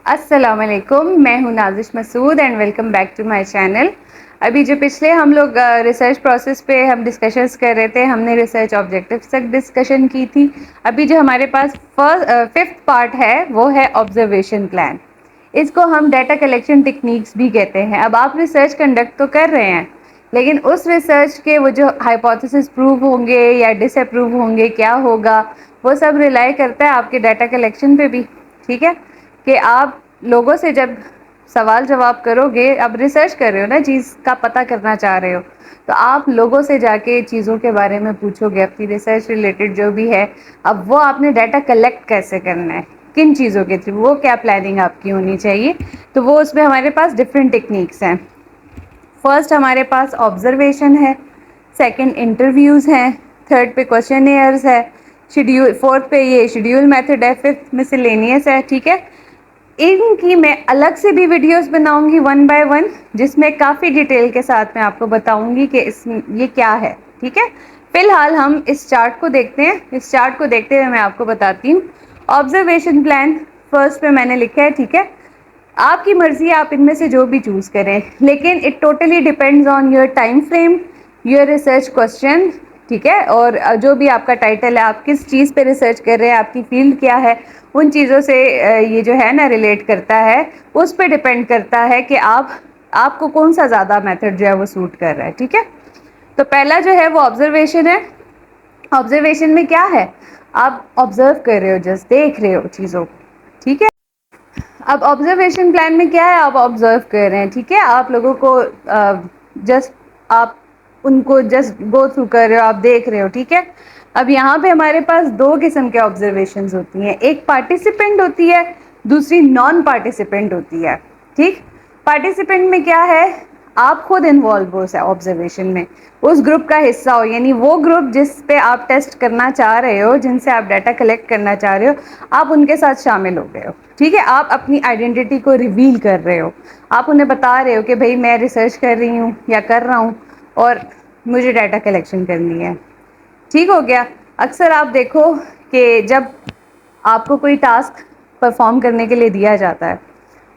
السلام علیکم، میں ہوں Nazish Masood and welcome back to my channel. ابھی جو پچھلے ہم لوگ ریسرچ پروسیس پہ ہم ڈسکشنز کر رہے تھے، ہم نے ریسرچ آبجیکٹیوز تک ڈسکشن کی تھی۔ ابھی جو ہمارے پاس ففتھ پارٹ ہے وہ ہے آبزرویشن پلان۔ اس کو ہم ڈیٹا کلیکشن ٹیکنیکس بھی کہتے ہیں۔ اب آپ ریسرچ کنڈکٹ تو کر رہے ہیں، لیکن اس ریسرچ کے وہ جو ہائپوتھیسس پروو ہوں گے یا ڈس اپروو ہوں گے، کیا ہوگا، وہ سب ریلائی کرتا ہے آپ کے ڈیٹا کلیکشن پہ بھی، ٹھیک ہے؟ کہ آپ لوگوں سے جب سوال جواب کرو گے، اب ریسرچ کر رہے ہو نا، چیز کا پتہ کرنا چاہ رہے ہو، تو آپ لوگوں سے جا کے چیزوں کے بارے میں پوچھو گے، اپنی ریسرچ ریلیٹڈ جو بھی ہے۔ اب وہ آپ نے ڈیٹا کلیکٹ کیسے کرنا ہے، کن چیزوں کے تھرو، وہ کیا پلاننگ آپ کی ہونی چاہیے، تو وہ اس میں ہمارے پاس ڈفرینٹ ٹیکنیکس ہیں۔ فرسٹ ہمارے پاس آبزرویشن ہے، سیکنڈ انٹرویوز ہیں، تھرڈ پہ کوشچنیئرز ہے، فورتھ پہ یہ شیڈیول میتھڈ ہے، ففتھ مسلینیس ہے، ٹھیک ہے؟ ان کی میں الگ سے بھی ویڈیوز بناؤں گی ون بائی ون، جس میں کافی ڈیٹیل کے ساتھ میں آپ کو بتاؤں گی کہ یہ کیا ہے، ٹھیک ہے؟ فی الحال ہم اس چارٹ کو دیکھتے ہیں۔ اس چارٹ کو دیکھتے ہوئے میں آپ کو بتاتی ہوں۔ آبزرویشن پلان فرسٹ پہ میں نے لکھا ہے، ٹھیک ہے؟ آپ کی مرضی ہے، آپ ان میں سے جو بھی چوز کریں، لیکن it totally depends on your time frame, your research question, ٹھیک ہے؟ اور جو بھی آپ کا ٹائٹل ہے، آپ کس چیز پہ ریسرچ کر رہے ہیں، آپ کی فیلڈ کیا ہے، ان چیزوں سے یہ جو ہے نا ریلیٹ کرتا ہے، اس پہ ڈیپینڈ کرتا ہے کہ آپ کو کون سا زیادہ میتھڈ جو ہے وہ سوٹ کر رہا ہے، ٹھیک ہے؟ تو پہلا جو ہے وہ آبزرویشن ہے۔ آبزرویشن میں کیا ہے، آپ آبزرو کر رہے ہو، جسٹ دیکھ رہے ہو چیزوں کو، ٹھیک ہے؟ اب آبزرویشن پلان میں کیا ہے، آپ آبزرو کر رہے ہیں، ٹھیک ہے؟ آپ لوگوں کو جسٹ آپ ان کو جسٹ گو تھرو کر رہے ہو، آپ دیکھ رہے ہو، ٹھیک ہے؟ اب یہاں پہ ہمارے پاس دو قسم کے آبزرویشنز ہوتی ہیں، ایک پارٹیسپینٹ ہوتی ہے، دوسری نان پارٹیسپینٹ ہوتی ہے، ٹھیک؟ پارٹیسپینٹ میں کیا ہے، آپ خود انوالو ہو آبزرویشن میں، اس گروپ کا حصہ ہو، یعنی وہ گروپ جس پہ آپ ٹیسٹ کرنا چاہ رہے ہو، جن سے آپ ڈیٹا کلیکٹ کرنا چاہ رہے ہو، آپ ان کے ساتھ شامل ہو گئے ہو، ٹھیک ہے؟ آپ اپنی آئیڈینٹی کو ریویل کر رہے ہو، آپ انہیں بتا رہے ہو کہ بھائی میں ریسرچ کر رہی ہوں یا کر رہا ہوں اور مجھے ڈیٹا کلیکشن کرنی ہے، ٹھیک ہو گیا؟ اکثر آپ دیکھو کہ جب آپ کو کوئی ٹاسک پرفارم کرنے کے لیے دیا جاتا ہے،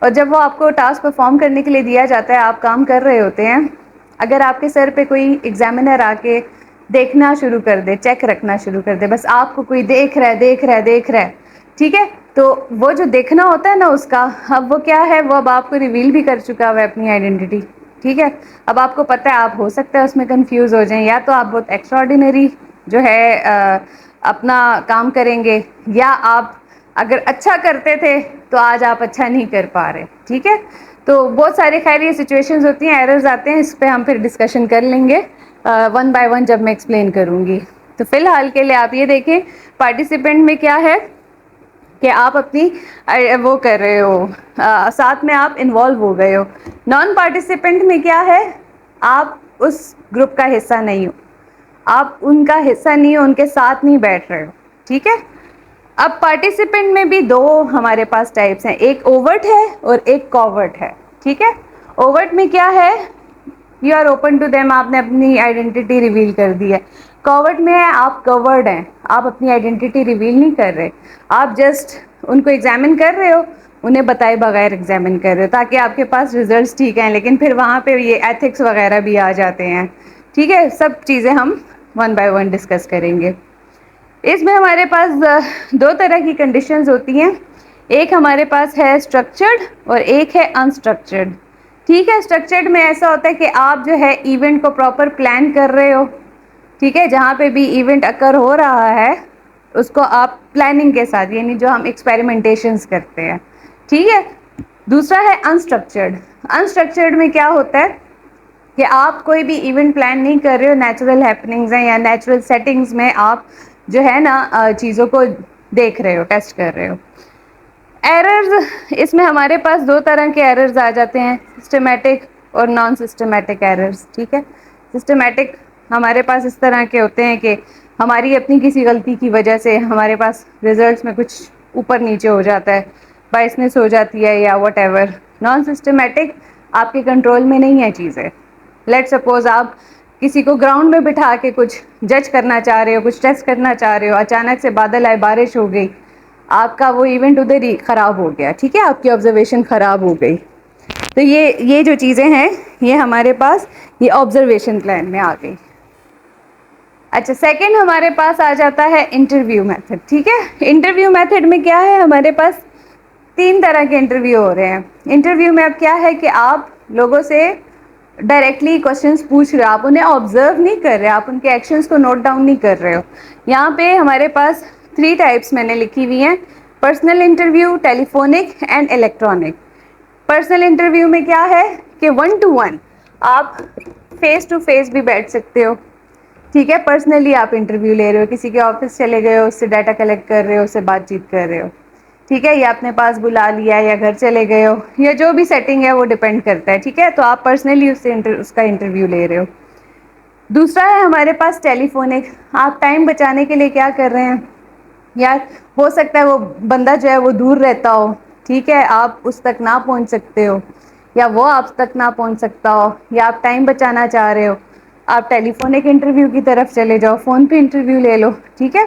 اور جب وہ آپ کو ٹاسک پرفارم کرنے کے لیے دیا جاتا ہے، آپ کام کر رہے ہوتے ہیں، اگر آپ کے سر پہ کوئی ایگزامینر آ کے دیکھنا شروع کر دے، چیک رکھنا شروع کر دے، بس آپ کو کوئی دیکھ رہا ہے، ٹھیک ہے؟ تو وہ جو دیکھنا ہوتا ہے نا اس کا، اب وہ کیا ہے، وہ اب آپ کو ریویل بھی کر چکا ہوا ہے اپنی آئیڈینٹی، ٹھیک ہے؟ اب آپ کو پتہ ہے، آپ ہو سکتا ہے اس میں کنفیوز ہو جائیں، یا تو آپ بہت ایکسٹرا آرڈینری جو ہے اپنا کام کریں گے، یا آپ اگر اچھا کرتے تھے تو آج آپ اچھا نہیں کر پا رہے، ٹھیک ہے؟ تو بہت سارے خیر یہ سچویشنز ہوتی ہیں، ایررز آتے ہیں، اس پہ ہم پھر ڈسکشن کر لیں گے ون بائی ون جب میں ایکسپلین کروں گی۔ تو فی الحال کے لیے آپ یہ دیکھیں، پارٹیسپینٹ میں کیا ہے کہ آپ اپنی وہ کر رہے ہو، ساتھ میں آپ انوالو ہو گئے ہو۔ نان پارٹیسپینٹ میں کیا ہے، آپ اس گروپ کا حصہ نہیں ہو، آپ ان کا حصہ نہیں ہو، ان کے ساتھ نہیں بیٹھ رہے ہو، ٹھیک ہے؟ اب پارٹیسپینٹ میں بھی دو ہمارے پاس ٹائپس ہیں، ایک اوورٹ ہے اور ایک کوورٹ ہے، ٹھیک ہے؟ اوورٹ میں کیا ہے، you are open to them, آپ نے اپنی آئیڈینٹی ریویل کر دی ہے۔ کوورٹ میں ہے، آپ کورڈ ہیں، آپ اپنی آئیڈینٹی ریویل نہیں کر رہے، آپ جسٹ ان کو ایگزامن کر رہے ہو، انہیں بتائے بغیر ایگزامن کر رہے ہو، تاکہ آپ کے پاس ریزلٹس ٹھیک ہیں، لیکن پھر وہاں پہ یہ ایتھکس وغیرہ بھی آ جاتے ہیں، ٹھیک ہے؟ سب چیزیں ہم ون بائی ون ڈسکس کریں گے۔ اس میں ہمارے پاس دو طرح کی کنڈیشنز ہوتی ہیں، ایک ہمارے پاس ہے اسٹرکچرڈ اور ایک ہے انسٹرکچرڈ، ٹھیک ہے؟ اسٹرکچرڈ میں ایسا ہوتا ہے کہ آپ جو ہے ایونٹ کو پراپر پلان کر رہے ہو، ٹھیک ہے؟ جہاں پہ بھی ایونٹ اکر ہو رہا ہے اس کو آپ پلاننگ کے ساتھ، یعنی جو ہم ایکسپیریمنٹیشنز کرتے ہیں، ٹھیک ہے؟ دوسرا ہے انسٹرکچرڈ۔ انسٹرکچرڈ میں کیا ہوتا ہے کہ آپ کوئی بھی ایونٹ پلان نہیں کر رہے ہو، نیچرل ہیپننگز ہیں یا نیچرل سیٹنگز میں آپ جو ہے نا چیزوں کو دیکھ رہے ہو، ٹیسٹ کر رہے ہو۔ ایررز، اس میں ہمارے پاس دو طرح کے ایررز آ جاتے ہیں، سسٹمیٹک اور نان سسٹمیٹک ایررز، ٹھیک ہے؟ سسٹمیٹک ہمارے پاس اس طرح کے ہوتے ہیں کہ ہماری اپنی کسی غلطی کی وجہ سے ہمارے پاس ریزلٹس میں کچھ اوپر نیچے ہو جاتا ہے، بائسنس ہو جاتی ہے یا واٹ ایور۔ نان سسٹمیٹک آپ کے کنٹرول میں نہیں ہے چیزیں۔ لیٹ سپوز آپ کسی کو گراؤنڈ میں بٹھا کے کچھ جج کرنا چاہ رہے ہو، کچھ ٹیسٹ کرنا چاہ رہے ہو، اچانک سے بادل آئے، بارش ہو گئی، آپ کا وہ ایونٹ ادھر ہی خراب ہو گیا, ٹھیک ہے, آپ کی آبزرویشن خراب ہو گئی. تو یہ جو چیزیں ہیں یہ ہمارے پاس یہ آبزرویشن پلان میں آ گئی. اچھا, سیکنڈ ہمارے پاس آ جاتا ہے انٹرویو میتھڈ. ٹھیک ہے, انٹرویو میتھڈ میں کیا ہے, ہمارے پاس 3 طرح کے انٹرویو ہو رہے ہیں. انٹرویو میں اب کیا ہے کہ آپ لوگوں سے ڈائریکٹلی کوشچنس پوچھ رہے ہو, آپ انہیں آبزرو نہیں کر رہے, آپ ان کے ایکشنس کو نوٹ ڈاؤن نہیں کر رہے ہو. یہاں پہ ہمارے پاس 3 ٹائپس میں نے لکھی ہوئی ہیں: personal interview, telephonic and electronic. Personal interview میں کیا ہے کہ 1 to 1 آپ فیس ٹو فیس بھی بیٹھ سکتے ہو. ٹھیک ہے, پرسنلی آپ انٹرویو لے رہے ہو, کسی کے آفس چلے گئے ہو, اس سے ڈاٹا کلیکٹ کر رہے ہو, اس سے بات چیت کر رہے ہو. ٹھیک ہے, یا اپنے پاس بلا لیا, یا گھر چلے گئے ہو, یا جو بھی سیٹنگ ہے وہ ڈیپینڈ کرتا ہے. ٹھیک ہے, تو آپ پرسنلی اس کا انٹرویو لے رہے ہو. دوسرا ہے ہمارے پاس ٹیلیفونک. آپ ٹائم بچانے کے لیے کیا کر رہے ہیں, یار ہو سکتا ہے وہ بندہ جو ہے وہ دور رہتا ہو, ٹھیک ہے, آپ اس تک نہ پہنچ سکتے ہو, یا وہ آپ تک نہ پہنچ سکتا ہو, یا آپ ٹائم بچانا چاہ رہے ہو, آپ ٹیلیفونک انٹرویو کی طرف چلے جاؤ, فون پہ انٹرویو لے لو. ٹھیک ہے,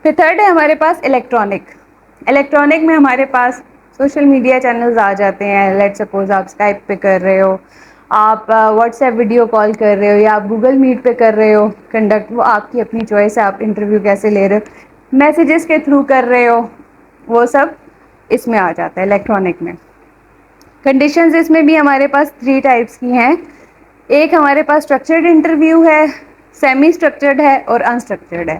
پھر تھرڈ ہے ہمارے پاس الیکٹرانک. الیکٹرانک میں ہمارے پاس سوشل میڈیا چینلز آ جاتے ہیں. لیٹ سپوز آپ اسکائپ پہ کر رہے ہو, آپ واٹس ایپ ویڈیو کال کر رہے ہو, یا آپ گوگل میٹ پہ کر رہے ہو کنڈکٹ, وہ آپ کی اپنی چوائس ہے, آپ انٹرویو کیسے لے رہے ہو, میسیجز کے تھرو کر رہے ہو, وہ سب اس میں آ جاتا ہے الیکٹرانک میں. کنڈیشنز اس میں بھی ہمارے پاس 3 ٹائپس کی ہیں. ایک ہمارے پاس اسٹرکچرڈ انٹرویو ہے, سیمی اسٹرکچرڈ ہے, اور انسٹرکچرڈ ہے.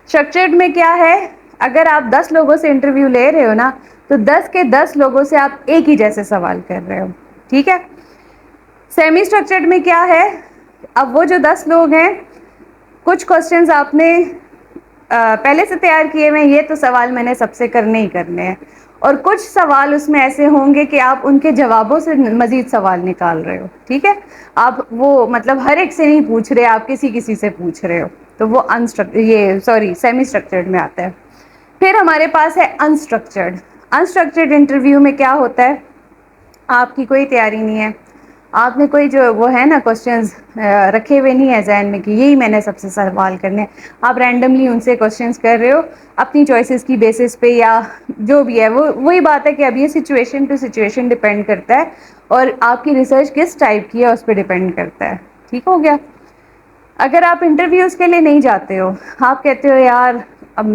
اسٹرکچرڈ میں کیا ہے, اگر آپ 10 لوگوں سے انٹرویو لے رہے ہو نا, تو 10 کے 10 لوگوں سے آپ ایک ہی جیسے سوال کر رہے ہو. ٹھیک ہے, سیمی اسٹرکچرڈ میں کیا ہے, اب وہ جو 10 لوگ ہیں, کچھ کوشچنز آپ نے پہلے سے تیار کیے ہوئے, یہ تو سوال میں نے سب سے کرنے ہی کرنے ہیں, اور کچھ سوال اس میں ایسے ہوں گے کہ آپ ان کے جوابوں سے مزید سوال نکال رہے ہو. ٹھیک ہے, آپ وہ مطلب ہر ایک سے نہیں پوچھ رہے, آپ کسی سے پوچھ رہے ہو, تو وہ سیمی اسٹرکچرڈ میں آتا ہے. پھر ہمارے پاس ہے انسٹرکچرڈ. انسٹرکچرڈ انٹرویو میں کیا ہوتا ہے, آپ کی کوئی تیاری نہیں ہے, آپ نے کوئی جو وہ ہے نا کوشچنز رکھے ہوئے نہیں ہے ذہن میں کہ یہی میں نے سب سے سوال کرنے, آپ رینڈملی ان سے کوشچنس کر رہے ہو اپنی چوائسیز کی بیسس پہ, یا جو بھی ہے وہی بات ہے کہ اب یہ سچویشن ٹو سچویشن ڈپینڈ کرتا ہے, اور آپ کی ریسرچ کس ٹائپ کی ہے اس پہ ڈیپینڈ کرتا ہے. ٹھیک ہو گیا. اگر آپ انٹرویوز کے لیے نہیں جاتے ہو, آپ کہتے ہو یار اب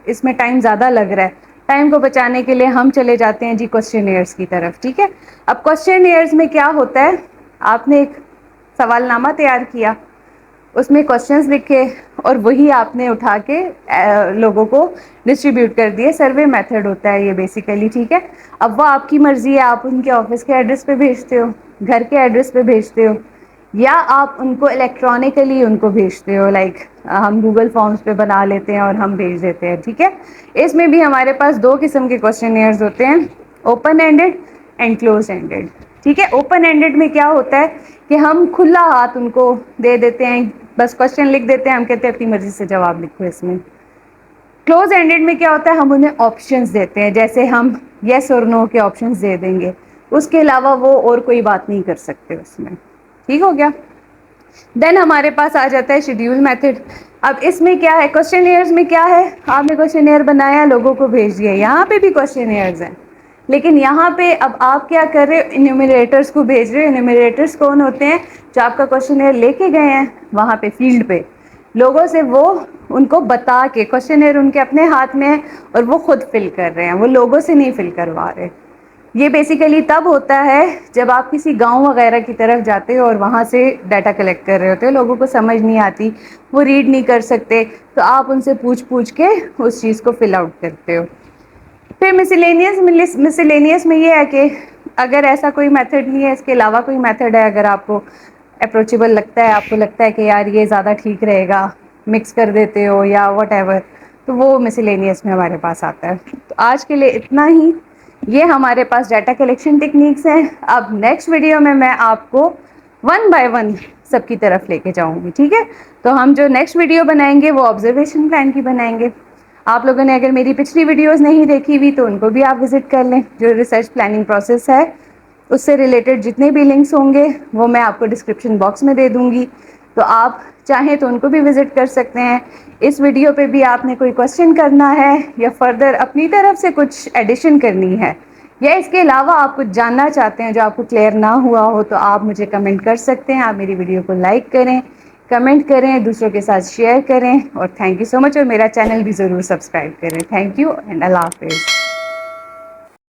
اس میں ٹائم زیادہ لگ رہا ہے, ٹائم کو بچانے کے لیے ہم چلے جاتے ہیں جی کوسچنئرز کی طرف. ٹھیک ہے, اب کوسچنئرز میں کیا ہوتا ہے, آپ نے ایک سوال نامہ تیار کیا, اس میں کوشچنز لکھے, اور وہی آپ نے اٹھا کے لوگوں کو ڈسٹریبیوٹ کر دیے. سروے میتھڈ ہوتا ہے یہ بیسیکلی. ٹھیک ہے, اب وہ آپ کی مرضی ہے, آپ ان کے آفس کے ایڈریس پہ بھیجتے ہو, گھر کے ایڈریس پہ بھیجتے ہو, یا آپ ان کو الیکٹرانکلی ان کو بھیجتے ہو, لائک ہم گوگل فارمس پہ بنا لیتے ہیں اور ہم بھیج دیتے ہیں. ٹھیک ہے, اس میں بھی ہمارے پاس 2 قسم کے کوسچنئرز ہوتے ہیں, open ended and close ended. ٹھیک ہے, اوپن اینڈیڈ میں کیا ہوتا ہے کہ ہم کھلا ہاتھ ان کو دے دیتے ہیں, بس کوشچن لکھ دیتے ہیں, ہم کہتے ہیں اپنی مرضی سے جواب لکھو اس میں. کلوز اینڈیڈ میں کیا ہوتا ہے, ہم انہیں آپشنس دیتے ہیں, جیسے ہم یس اور نو کے آپشنس دے دیں گے, اس کے علاوہ وہ اور کوئی بات نہیں کر سکتے اس میں. ٹھیک ہو گیا. دین ہمارے پاس آ جاتا ہے شیڈیول میتھڈ. اب اس میں کیا ہے, کوسچنئرز میں کیا ہے, آپ نے کوسچنئر بنایا, لوگوں کو بھیج دیا, یہاں پہ بھی کوسچنئرز ہیں, لیکن یہاں پہ اب آپ کیا کر رہے ہو, انیومریٹرس کو بھیج رہے ہو. انیومریٹرس کون ہوتے ہیں, جو آپ کا کوسچنئر لے کے گئے ہیں وہاں پہ فیلڈ پہ, لوگوں سے وہ ان کو بتا کے, کوسچنئر ان کے اپنے ہاتھ میں ہے اور وہ خود فل کر رہے ہیں, وہ لوگوں سے نہیں فل کروا رہے. یہ بیسیکلی تب ہوتا ہے جب آپ کسی گاؤں وغیرہ کی طرف جاتے ہو اور وہاں سے ڈاٹا کلیکٹ کر رہے ہوتے ہو, لوگوں کو سمجھ نہیں آتی, وہ ریڈ نہیں کر سکتے, تو آپ ان سے پوچھ کے اس چیز کو فل آؤٹ کرتے ہو. پھر مسلینئس میں یہ ہے کہ اگر ایسا کوئی میتھڈ نہیں ہے, اس کے علاوہ کوئی میتھڈ ہے, اگر آپ کو اپروچیبل لگتا ہے, آپ کو لگتا ہے کہ یار یہ زیادہ ٹھیک رہے گا, مکس کر دیتے ہو یا وٹ ایور, تو وہ مسلینئس میں ہمارے پاس آتا ہے. تو آج کے لیے اتنا ہی. یہ ہمارے پاس ڈیٹا کلیکشن ٹیکنیکس ہیں. اب نیکسٹ ویڈیو میں آپ کو 1 by 1 سب کی طرف لے کے جاؤں گی. ٹھیک ہے, تو ہم جو نیکسٹ ویڈیو بنائیں گے وہ آبزرویشن پلان کی بنائیں گے. آپ لوگوں نے اگر میری پچھلی ویڈیوز نہیں دیکھی ہوئی تو ان کو بھی آپ وزٹ کر لیں. جو ریسرچ پلاننگ پروسیس ہے اس سے ریلیٹڈ جتنے بھی لنکس ہوں گے وہ میں آپ کو ڈسکرپشن باکس میں دے دوں گی, تو آپ چاہیں تو ان کو بھی وزٹ کر سکتے ہیں. اس ویڈیو پہ بھی آپ نے کوئی کوشچن کرنا ہے یا فردر اپنی طرف سے کچھ ایڈیشن کرنی ہے یا اس کے علاوہ آپ کچھ جاننا چاہتے ہیں جو آپ کو کلیئر نہ ہوا ہو تو آپ مجھے کمنٹ کر سکتے ہیں. آپ میری ویڈیو کو لائک کریں, کمنٹ کریں, دوسروں کے ساتھ شیئر کریں, اور تھینک یو سو مچ. اور میرا چینل بھی ضرور سبسکرائب کریں. تھینک یو اینڈ اللہ حافظ.